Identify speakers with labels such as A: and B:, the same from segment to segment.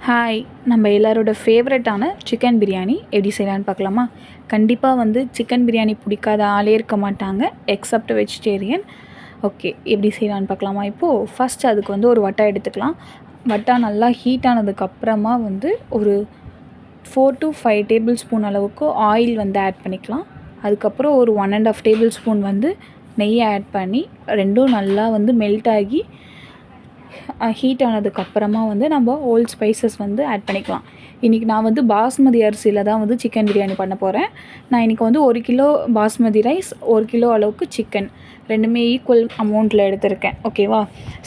A: Hi, நம்ம எல்லாரோட ஃபேவரட்டான சிக்கன் பிரியாணி எப்படி செய்யலான்னு பார்க்கலாமா? கண்டிப்பாக சிக்கன் பிரியாணி பிடிக்காத ஆளே இருக்க மாட்டாங்க, எக்ஸப்ட் வெஜிடேரியன். ஓகே, எப்படி செய்யலான்னு பார்க்கலாமா? இப்போது ஃபஸ்ட் அதுக்கு ஒரு வட்டை எடுத்துக்கலாம். வட்டை நல்லா ஹீட் ஆனதுக்கப்புறமா ஒரு 4 to 5 டேபிள் ஸ்பூன் அளவுக்கு ஆயில் ஆட் பண்ணிக்கலாம். அதுக்கப்புறம் ஒரு 1.5 டேபிள் ஸ்பூன் நெய்யை ஆட் பண்ணி ரெண்டும் நல்லா மெல்ட் ஆகி ஹீட் ஆனதுக்கப்புறமா நம்ம ஹோல் ஸ்பைசஸ் ஆட் பண்ணிக்கலாம். இன்றைக்கி நான் பாஸ்மதி அரிசியில் தான் சிக்கன் பிரியாணி பண்ண போகிறேன். நான் இன்றைக்கி 1 கிலோ பாஸ்மதி ரைஸ், 1 கிலோ அளவுக்கு சிக்கன், ரெண்டுமே ஈக்குவல் அமௌண்ட்டில் எடுத்திருக்கேன். ஓகேவா?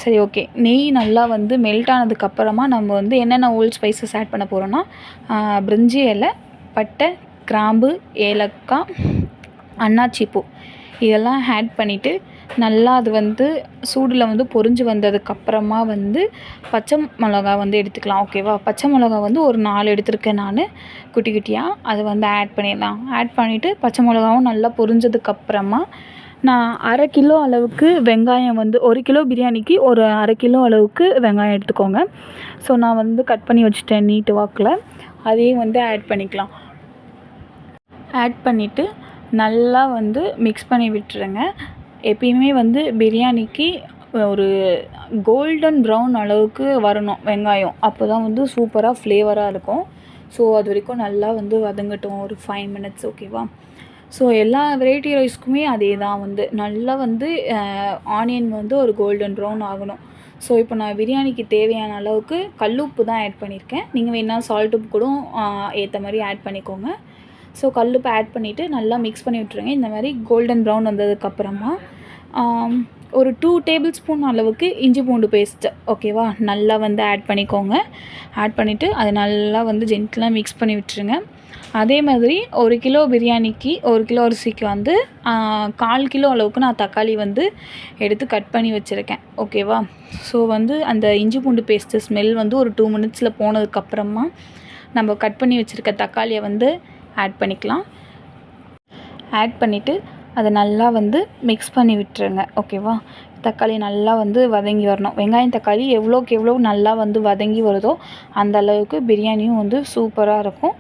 A: சரி, ஓகே. நெய் நல்லா மெல்ட் ஆனதுக்கப்புறமா நம்ம என்னென்ன ஹோல் ஸ்பைசஸ் ஆட் பண்ண போகிறோன்னா, பிரிஞ்சி இலை, பட்டை, கிராம்பு, ஏலக்காய், அன்னாச்சிப்பூ இதெல்லாம் ஆட் பண்ணிவிட்டு நல்லா அது சூடில் பொரிஞ்சு வந்ததுக்கப்புறமா பச்சை மிளகா எடுத்துக்கலாம். ஓகேவா? பச்சை மிளகா ஒரு 4 எடுத்திருக்கேன் நான், குட்டி குட்டியாக. அது ஆட் பண்ணிடலாம். ஆட் பண்ணிவிட்டு பச்சை மிளகாவும் நல்லா பொரிஞ்சதுக்கப்புறமா நான் 1/2 கிலோ அளவுக்கு வெங்காயம் 1 கிலோ பிரியாணிக்கு ஒரு 1/2 கிலோ அளவுக்கு வெங்காயம் எடுத்துக்கோங்க. ஸோ நான் கட் பண்ணி வச்சுட்டேன் நீட்டு வாக்கில். அதையும் ஆட் பண்ணிக்கலாம். ஆட் பண்ணிவிட்டு நல்லா மிக்ஸ் பண்ணி விட்டுருங்க. எப்பயுமே பிரியாணிக்கு ஒரு கோல்டன் ப்ரௌன் அளவுக்கு வரணும் வெங்காயம். அப்போ தான் சூப்பராக ஃப்ளேவராக இருக்கும். ஸோ அது வரைக்கும் நல்லா வதங்கட்டும் ஒரு 5 மினிட்ஸ். ஓகேவா? ஸோ எல்லா வெரைட்டி ரைஸ்க்குமே அதே தான் நல்லா ஆனியன் ஒரு கோல்டன் ப்ரௌன் ஆகணும். ஸோ இப்போ நான் பிரியாணிக்கு தேவையான அளவுக்கு கல்லுப்பு தான் ஆட் பண்ணியிருக்கேன். நீங்கள் வேணால் சால்ட் உப்பு கூட ஏற்ற மாதிரி ஆட் பண்ணிக்கோங்க. ஸோ கல்லுப்பு ஆட் பண்ணிவிட்டு நல்லா மிக்ஸ் பண்ணி விட்டுருங்க. இந்த மாதிரி கோல்டன் ப்ரௌன் வந்ததுக்கப்புறமா ஒரு 2 டேபிள் ஸ்பூன் அளவுக்கு இஞ்சி பூண்டு பேஸ்ட்டு, ஓகேவா, நல்லா ஆட் பண்ணிக்கோங்க. ஆட் பண்ணிவிட்டு அதை நல்லா ஜென்டிலாக மிக்ஸ் பண்ணி விட்டுருங்க. அதே மாதிரி 1 கிலோ பிரியாணிக்கு 1 கிலோ அரிசிக்கு 1/4 கிலோ அளவுக்கு நான் தக்காளி எடுத்து கட் பண்ணி வச்சுருக்கேன். ஓகேவா? ஸோ அந்த இஞ்சி பூண்டு பேஸ்ட்டு ஸ்மெல் ஒரு 2 மினிட்ஸில் போனதுக்கப்புறமா நம்ம கட் பண்ணி வச்சுருக்க தக்காளியை ஆட் பண்ணிக்கலாம். ஆட் பண்ணிவிட்டு அதை நல்லா மிக்ஸ் பண்ணி விட்டுருங்க. ஓகேவா? தக்காளி நல்லா வதங்கி வரணும். வெங்காயம் தக்காளி எவ்வளோக்கு எவ்வளோ நல்லா வதங்கி வருதோ அந்த அளவுக்கு பிரியாணியும் சூப்பராக இருக்கும்.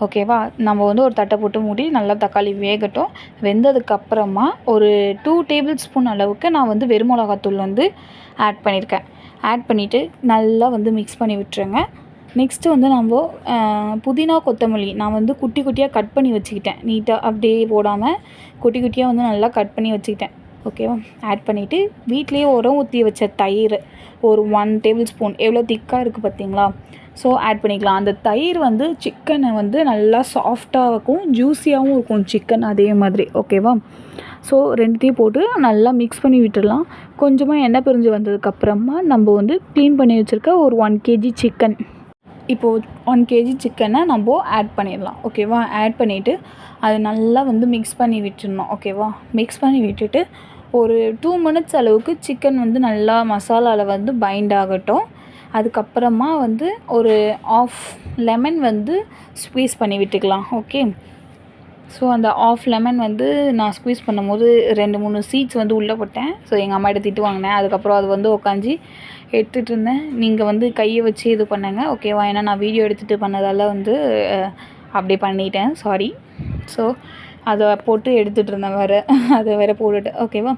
A: ஓகேவா? நம்ம ஒரு தட்டை போட்டு மூடி நல்லா தக்காளி வேகட்டும். வெந்ததுக்கப்புறமா ஒரு 2 டேபிள் ஸ்பூன் அளவுக்கு நான் வெறும் மிளகாத்தூள் ஆட் பண்ணியிருக்கேன். ஆட் பண்ணிவிட்டு நல்லா மிக்ஸ் பண்ணி விட்டுருங்க. நெக்ஸ்ட்டு நம்ம புதினா கொத்தமல்லி நான் குட்டி குட்டியாக கட் பண்ணி வச்சுக்கிட்டேன். நீட்டாக அப்படியே போடாமல் குட்டி குட்டியாக நல்லா கட் பண்ணி வச்சுக்கிட்டேன். ஓகேவா? ஆட் பண்ணிவிட்டு வீட்லேயே உரம் ஊற்றி வச்ச தயிர் ஒரு 1 டேபிள் ஸ்பூன், எவ்வளோ திக்காக இருக்குது பார்த்தீங்களா? ஸோ ஆட் பண்ணிக்கலாம். அந்த தயிர் சிக்கனை நல்லா சாஃப்டாக இருக்கும், ஜூஸியாகவும் இருக்கும் சிக்கன் அதே மாதிரி. ஓகேவா? ஸோ ரெண்டுத்தையும் போட்டு நல்லா மிக்ஸ் பண்ணி விட்டுடலாம். கொஞ்சமாக எண்ணெய் பிரிஞ்சு வந்ததுக்கப்புறமா நம்ம க்ளீன் பண்ணி வச்சுருக்க ஒரு 1 kg சிக்கன், இப்போது 1 kg சிக்கனை நம்ம ஆட் பண்ணிடலாம். ஓகேவா? ஆட் பண்ணிவிட்டு அது நல்லா மிக்ஸ் பண்ணி விட்டுடணும். ஓகேவா? மிக்ஸ் பண்ணி விட்டுட்டு ஒரு 2 மினிட்ஸ் அளவுக்கு சிக்கன் நல்லா மசாலாவில் பைண்ட் ஆகட்டும். அதுக்கப்புறமா ஒரு 1/2 லெமன் ஸ்க்வீஸ் பண்ணி விட்டுக்கலாம். ஓகே. ஸோ அந்த 1/2 லெமன் நான் ஸ்க்வீஸ் பண்ணும்போது 2-3 சீட்ஸ் உள்ளே போட்டேன். ஸோ எங்கள் அம்மாட்ட திட்டு வாங்கினேன். அதுக்கப்புறம் அது உட்காந்து எடுத்துகிட்டு இருந்தேன். நீங்கள் கையை வச்சு இது பண்ணுங்க. ஓகேவா? ஏன்னா நான் வீடியோ எடுத்துகிட்டு பண்ணதால் அப்படி பண்ணிட்டேன், சாரி. ஸோ அதை போட்டு எடுத்துகிட்டு இருந்தேன் அதை வேறு போட்டுட்டு. ஓகேவா?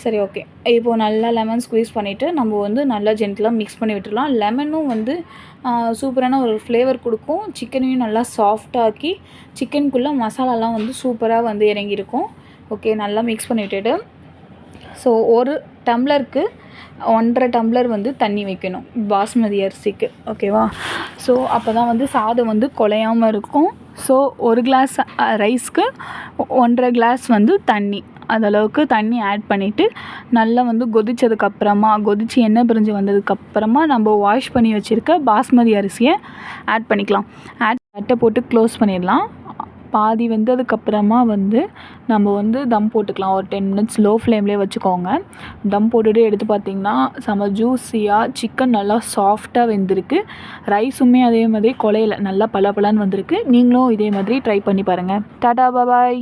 A: சரி, ஓகே. இப்போது நல்லா லெமன் ஸ்க்வீஸ் பண்ணிவிட்டு நம்ம நல்லா ஜென்டிலாக மிக்ஸ் பண்ணி விட்டுடலாம். லெமனும் சூப்பரான ஒரு ஃப்ளேவர் கொடுக்கும். சிக்கனையும் நல்லா சாஃப்டாக்கி சிக்கனுக்குள்ளே மசாலாலாம் சூப்பராக இறங்கியிருக்கும். ஓகே, நல்லா மிக்ஸ் பண்ணி விட்டுட்டு ஸோ ஒரு டம்ளருக்கு 1.5 டம்ளர் தண்ணி வைக்கணும் பாஸ்மதி அரிசிக்கு. ஓகேவா? ஸோ அப்போ தான் சாதம் குலையாமல் இருக்கும். ஸோ 1 கிளாஸ் ரைஸ்க்கு 1.5 கிளாஸ் தண்ணி, அதளவுக்கு தண்ணி ஆட் பண்ணிவிட்டு நல்லா கொதிச்சதுக்கப்புறமா கொதித்து எண்ணெய் பிரிஞ்சு வந்ததுக்கப்புறமா நம்ம வாஷ் பண்ணி வச்சுருக்க பாஸ்மதி அரிசியை ஆட் பண்ணிக்கலாம். தட்டை போட்டு க்ளோஸ் பண்ணிடலாம். பாதி வெந்ததுக்கப்புறமா நம்ம தம் போட்டுக்கலாம். ஒரு 10 மினிட்ஸ் லோ ஃப்ளேம்லேயே வச்சுக்கோங்க. தம் போட்டுட்டு எடுத்து பார்த்திங்கன்னா செம ஜூஸியாக சிக்கன் நல்லா சாஃப்டாக வெந்திருக்கு. ரைஸுமே அதே மாதிரி குலையில நல்லா பலன்னு வந்திருக்கு. நீங்களும் இதே மாதிரி ட்ரை பண்ணி பாருங்கள். டாடா, பாய்.